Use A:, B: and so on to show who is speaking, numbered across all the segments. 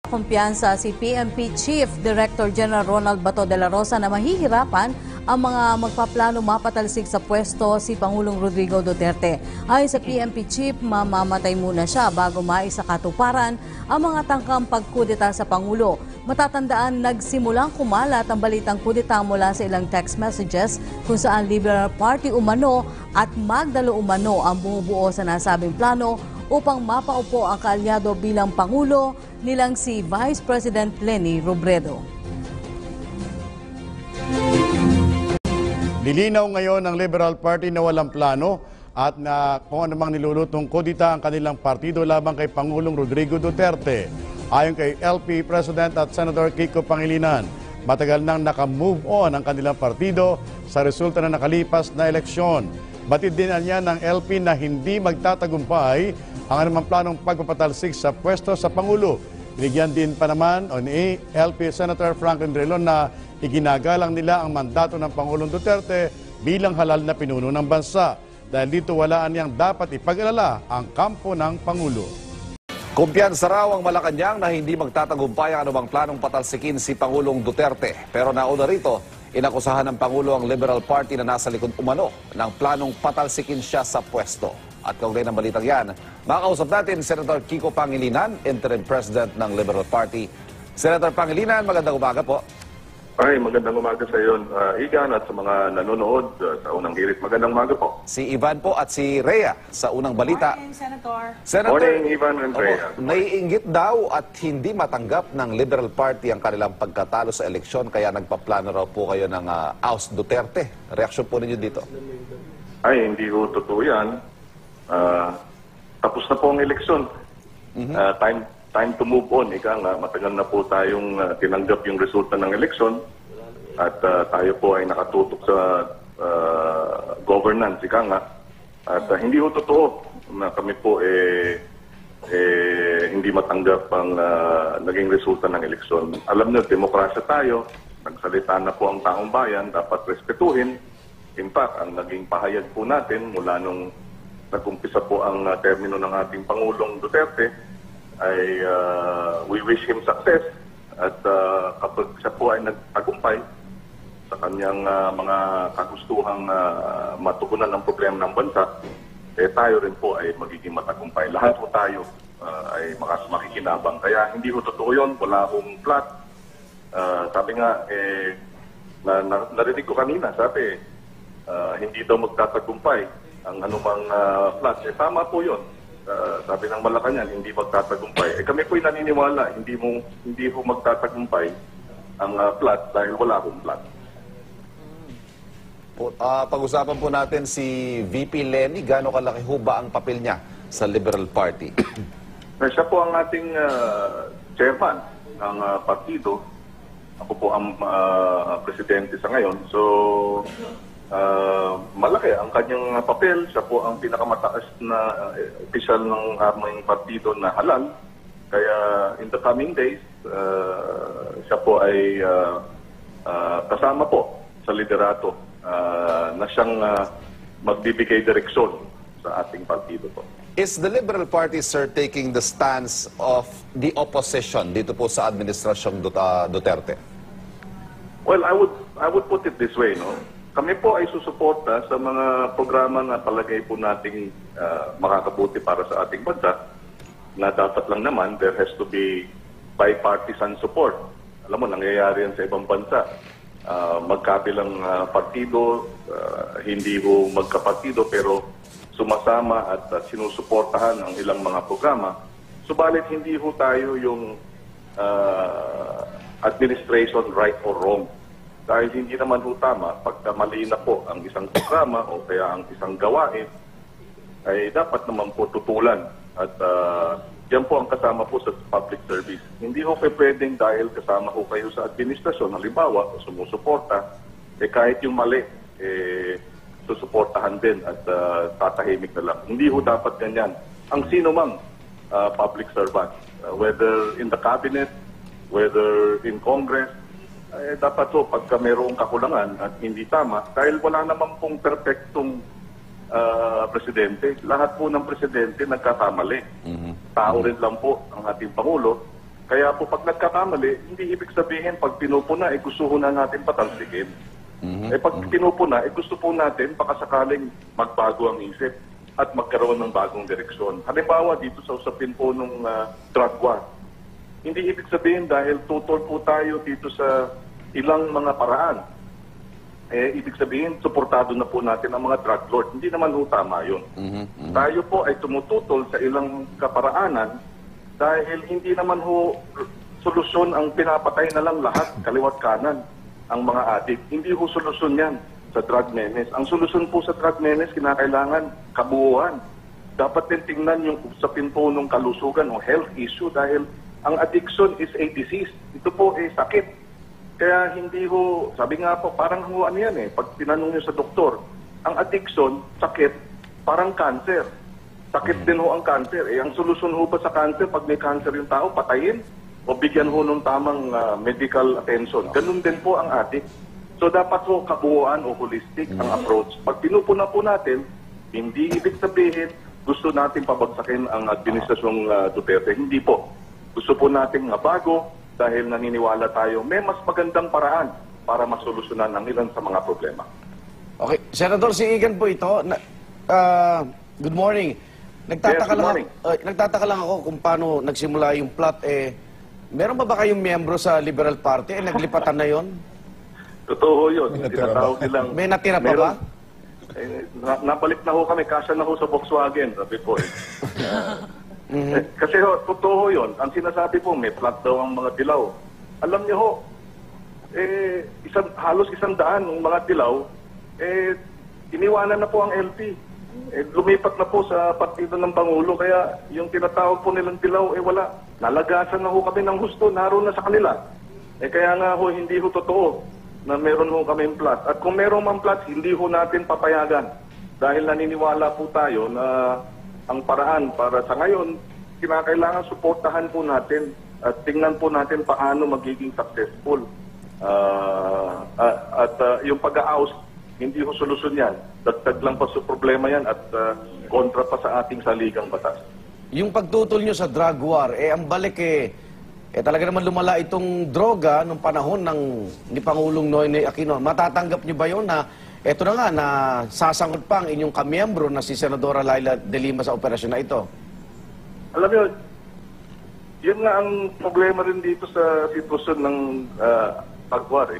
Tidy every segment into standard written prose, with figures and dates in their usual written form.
A: Kumpiyansa si PNP Chief Director General Ronald Bato de la Rosa na mahihirapan ang mga magpaplano mapatalsik sa pwesto si Pangulong Rodrigo Duterte. Ayon sa PNP Chief, mamamatay muna siya bago maisakatuparan ang mga tangkang pagkudeta sa Pangulo. Matatandaan, nagsimulang kumalat ang balitang kudeta mula sa ilang text messages kung saan Liberal Party umano at Magdalo umano ang bumubuo sa nasabing plano upang mapaupo ang kaalyado bilang Pangulo nilang si Vice President Leni Robredo.
B: Nilinaw ngayon ng Liberal Party na walang plano at na kung anumang nilulutong kudita ang kanilang partido labang kay Pangulong Rodrigo Duterte. Ayon kay LP President at Senator Kiko Pangilinan, matagal nang naka-move on ang kanilang partido sa resulta ng nakalipas na eleksyon. Batid din niya ng LP na hindi magtatagumpay ang anumang planong pagpapatalsik sa pwesto sa Pangulo. Binigyan din pa naman ni LP Senator Franklin Drilon na iginagalang nila ang mandato ng Pangulong Duterte bilang halal na pinuno ng bansa. Dahil dito walaan niyang dapat ipag-alala ang kampo ng Pangulo.
C: Kumpiyansa raw ang Malacanang na hindi magtatagumpay ang anumang planong patalsikin si Pangulong Duterte. Pero nauna rito, inakusahan ng Pangulo ang Liberal Party na nasa likod umano ng planong patalsikin siya sa pwesto. At kaugnay ng balitang yan, makakausap natin Senator Kiko Pangilinan, Interim President ng Liberal Party. Senator Pangilinan, magandang umaga po.
D: Ay, magandang umaga sa iyo, Igan, at sa mga nanonood sa unang hirit. Magandang umaga po.
C: Si Ivan po at si Rhea sa unang balita.
E: Morning, Senator.
D: Morning, Ivan and Rhea.
C: Naiinggit daw at hindi matanggap ng Liberal Party ang kanilang pagkatalo sa eleksyon kaya nagpaplano raw po kayo ng oust Duterte. Reaksyon po ninyo dito?
D: Ay, hindi ho totoo yan. Tapos na po ang eleksyon. Time to move on. Ika nga, matagal na po tayong tinanggap yung resulta ng eleksyon at tayo po ay nakatutok sa governance. Ika nga. At hindi ho totoo na kami po hindi matanggap ang naging resulta ng eleksyon. Alam niyo, demokrasya tayo. Nagsalita na po ang taong bayan. Dapat respetuhin. In fact, ang naging pahayag po natin mula nung nag-umpisa po ang termino ng ating Pangulong Duterte ay we wish him success at kapag siya po ay nagtagumpay sa kanyang mga kagustuhang matugunan ng problema ng bansa, tayo rin po ay magiging matagumpay. Lahat po tayo ay makikinabang. Kaya hindi ko totoo yun, wala akong plot. Sabi nga, narinig ko kanina, sabi, hindi daw magtatagumpay ang anumang plot. Tama po yun. Sabi ng Malacanang, hindi magtatagumpay. Kami po'y naniniwala, hindi ho magtatagumpay ang plot dahil wala akong plot.
C: Pag-usapan po natin si VP Leni. Gaano kalaki ho ba ang papel niya sa Liberal Party?
D: Siya po ang ating chairman ng partido. Ako po ang presidente sa ngayon. So, malaki ang kanyang papel. Siya po ang pinakamataas na opisyal ng aming partido na halal. Kaya in the coming days, siya po ay kasama po sa liderato na siyang magbibigay direksyon sa ating partido po.
C: Is the Liberal Party, sir, taking the stance of the opposition dito po sa administrasyong Duterte?
D: Well, I would put it this way, no? Kami po ay susuporta sa mga programa na palagay po nating makakabuti para sa ating bansa na dapat lang naman there has to be bipartisan support. Alam mo, nangyayari yan sa ibang bansa. Magkabilang partido, hindi ho magkapartido pero sumasama at sinusuportahan ang ilang mga programa. Subalit hindi ho tayo yung administration right or wrong. Dahil hindi naman ho tama, pagka mali na po ang isang programa o kaya ang isang gawain, ay dapat naman po tutulan. At yan po ang kasama po sa public service. Hindi ho kayo pwedeng dahil kasama ho kayo sa administrasyon, halimbawa, sumusuporta, kahit yung mali, susuportahan din at tatahimik na lang. Hindi ho dapat ganyan. Ang sino mang public servant, whether in the cabinet, whether in Congress, dapat so pagka mayroong kakulangan at hindi tama, dahil wala naman pong perfectong presidente. Lahat po ng presidente nagkakamali. Tao rin lang po ang ating Pangulo. Kaya po pag nagkakamali, hindi ibig sabihin pag pinupuna, gusto ho na natin patalsikin. Pag pinupuna, gusto po natin baka sakaling magbago ang isip at magkaroon ng bagong direksyon. Halimbawa, dito sa usapin po ng drug war, hindi ibig sabihin dahil tutol po tayo dito sa ilang mga paraan. Ibig sabihin, suportado na po natin ang mga drug lord. Hindi naman ho tama yun. Tayo po ay tumututol sa ilang kaparaanan dahil hindi naman ho solusyon ang pinapatay na lang lahat, kaliwat kanan, ang mga adik. Hindi ho solusyon yan sa drug menace. Ang solusyon po sa drug menace, kinakailangan kabuuan. Dapat din tingnan yung usapin po ng kalusugan o health issue dahil ang addiction is a disease. Ito po ay sakit. Kaya hindi ho, sabi nga po, parang ho ano yan pag tinanong nyo sa doktor, ang addiction, sakit, parang cancer. Sakit din ho ang cancer. Ang solusyon ho ba sa cancer, pag may cancer yung tao, patayin o bigyan ho ng tamang medical attention. Ganun din po ang addict. So dapat ho kabuuan o holistic ang approach. Pag pinupuna po natin, hindi ibig sabihin gusto natin pabagsakin ang administrasyong Duterte. Hindi po. Gusto po natin bago, dahil naniniwala tayo, may mas magandang paraan para masolusyonan ang ilan sa mga problema.
E: Okay. Senador, si Igan po ito. Good morning.
D: Good morning.
E: Nagtataka lang ako kung paano nagsimula yung plot. Meron ba kayong miyembro sa Liberal Party? Naglipatan na yon?
D: Totoo yun. Tinatawag nilang...
E: May natira pa ba?
D: Nabalik na ho kami. Kasya na ho sa Volkswagen, sabi po. Kasi ho, totoo yun. Ang sinasabi po, may plot daw ang mga dilaw. Alam niyo ho, halos 100 ng mga dilaw, iniwanan na po ang LP. Lumipat na po sa partido ng Pangulo. Kaya yung tinatawag po nilang dilaw, wala. Nalagasan na ho kami ng gusto, naroon na sa kanila. Kaya nga ho, hindi ho totoo na meron ho kami plot. At kung meron mang plot, hindi ho natin papayagan. Dahil naniniwala po tayo na ang paraan para sa ngayon, kinakailangan suportahan po natin at tingnan po natin paano magiging successful. Yung pag-aawos, hindi ho solusyon yan. Dagdag lang pa sa problema yan at kontra pa sa ating saligang batas.
E: Yung pagtutol nyo sa drug war, ang balik talaga naman lumala itong droga nung panahon ni Pangulong Noynoy Aquino. Matatanggap nyo ba yun na eto na nga, na sasangot pa ang inyong kamiyembro na si Senadora Laila De Lima sa operasyon na ito?
D: Alam niyo, yun nga ang problema rin dito sa sitwasyon ng pagwar.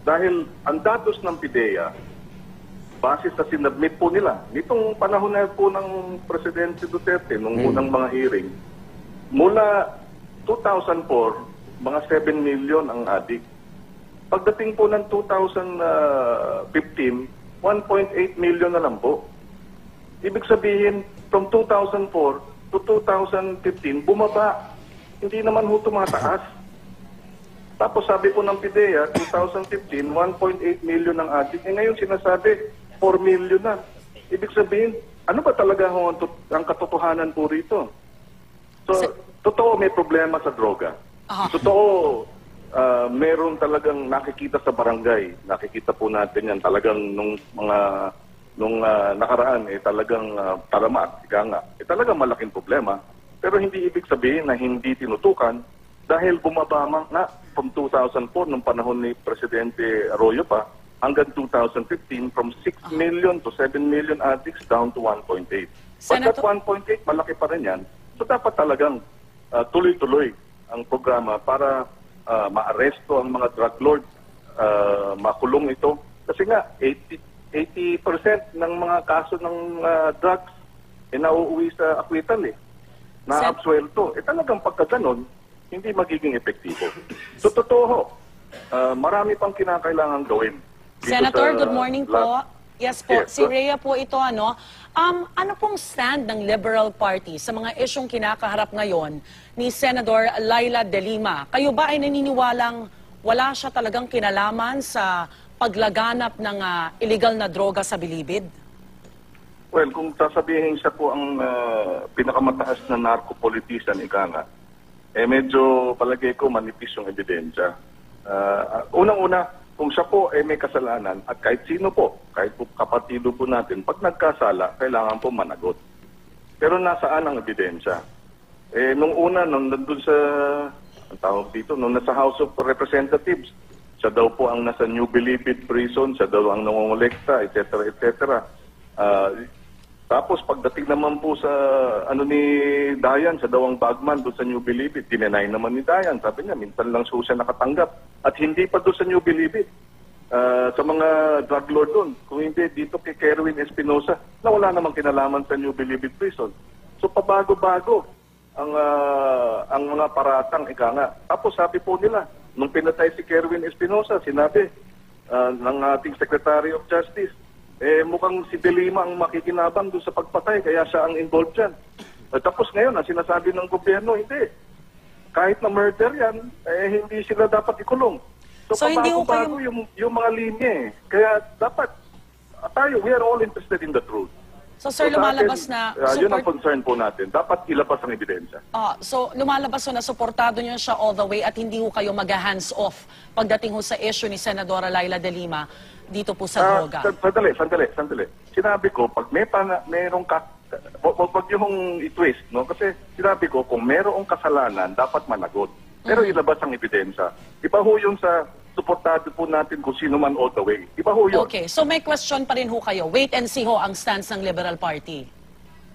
D: Dahil ang datos ng PIDEA, base sa sinabmit po nila, nitong panahon na po ng Presidente Duterte, nung unang mga hearing, mula 2004, mga 7 million ang adik. Pagdating po ng 2015, 1.8 million na lang po. Ibig sabihin, from 2004 to 2015, bumaba. Hindi naman ho tumataas. Tapos sabi po ng PIDEA, 2015, 1.8 million ang adik. Ngayon sinasabi, 4 million na. Ibig sabihin, ano ba talaga ho ang katotohanan po rito? So, totoo may problema sa droga. Totoo, meron talagang nakikita sa barangay. Nakikita po natin yan talagang nung nakaraan talagang talamak, ika nga. Talagang malaking problema. Pero hindi ibig sabihin na hindi tinutukan dahil bumaba na from 2004 nung panahon ni Presidente Arroyo pa hanggang 2015 from 6 million to 7 million addicts down to 1.8. But that 1.8 malaki pa rin yan. So dapat talagang tuloy-tuloy ang programa para maaresto ang mga drug lord, makulong ito. Kasi nga, 80% ng mga kaso ng drugs nauuwi sa akwitan na-absuelto. Talagang pagkaganon, hindi magiging epektibo. So, totoo, marami pang kinakailangan gawin.
F: Senator, good morning po. Yes po,
D: Yes,
F: si Rhea po ito, ano pong stand ng Liberal Party sa mga isyong kinakaharap ngayon ni Senador Laila De Lima? Kayo ba ay naniniwalang wala siya talagang kinalaman sa paglaganap ng illegal na droga sa Bilibid?
D: Well, kung sasabihin siya po ang pinakamataas na narco-politician, ika nga, medyo palagay ko manipis yung ebidensya. Unang-una, kung siya po may kasalanan at kahit sino po, kahit po kapatido po natin, pag nagkasala, kailangan po managot. Pero nasaan ang ebidensya? Nung una, nung nandun sa, ang tawag dito, nung nasa House of Representatives, siya daw po ang nasa New Bilibid prison, siya daw ang nangongolekta, etc., etc. Tapos pagdating naman po sa ni Dayan, siya daw ang bagman doon sa New Bilibid. Dinenay naman ni Dayan. Sabi niya, minsan lang siya nakatanggap. At hindi pa doon sa New Bilibid. Sa mga drug lord doon. Kung hindi, dito kay Kerwin Espinosa, na wala namang kinalaman sa New Bilibid prison. So pabago-bago ang mga paratang, ika nga. Tapos sabi po nila, nung pinatay si Kerwin Espinosa, sinabi ng ating Secretary of Justice, mukhang si De Lima ang makikinabang doon sa pagpatay, kaya siya ang involved dyan. Tapos ngayon, ang sinasabi ng gobyerno, hindi. Kahit na murder yan, hindi sila dapat ikulong.
F: So, hindi ko
D: pabago yung mga linya eh. Kaya dapat, tayo, we are all interested in the truth.
F: So, sir,
D: sa
F: lumalabas
D: atin,
F: na...
D: yun ang concern po natin. Dapat ilabas ang ebidensya.
F: So, lumalabas na suportado niyo siya all the way at hindi ho kayo mag-hands off pagdating ho sa issue ni Senadora Laila De Lima dito po sa droga.
D: Sandali. Sinabi ko, pag merong wag yung i-twist, no? Kasi sinabi ko, kung merong kasalanan, dapat managot. Pero ilabas ang ebidensya. Iba ho yun sa suportado po natin kung sino man all the way. Iba ho yun.
F: Okay, so may question pa rin ho kayo. Wait and see ho ang stance ng Liberal Party.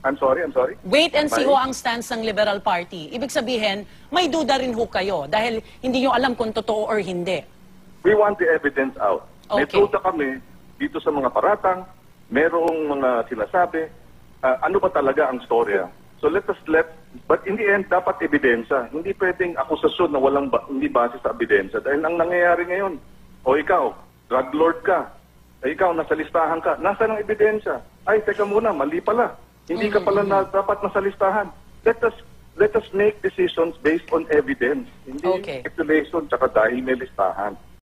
D: I'm sorry.
F: Wait and see ho ang stance ng Liberal Party. Ibig sabihin, may duda rin ho kayo dahil hindi nyo alam kung totoo or hindi.
D: We want the evidence out. May
F: Okay.
D: duda kami dito sa mga paratang, merong mga sinasabi, ano ba talaga ang storya. So but in the end, dapat ebidensya. Hindi pwedeng akusasyon na hindi base sa ebidensya. Dahil ang nangyayari ngayon, o ikaw, drug lord ka, ikaw, nasa listahan ka, nasa ng ebidensya? Ay, teka muna, mali pala. Hindi ka pala dapat nasa listahan. Let us make decisions based on evidence. Hindi
F: Okay.
D: speculation, tsaka dahil may listahan.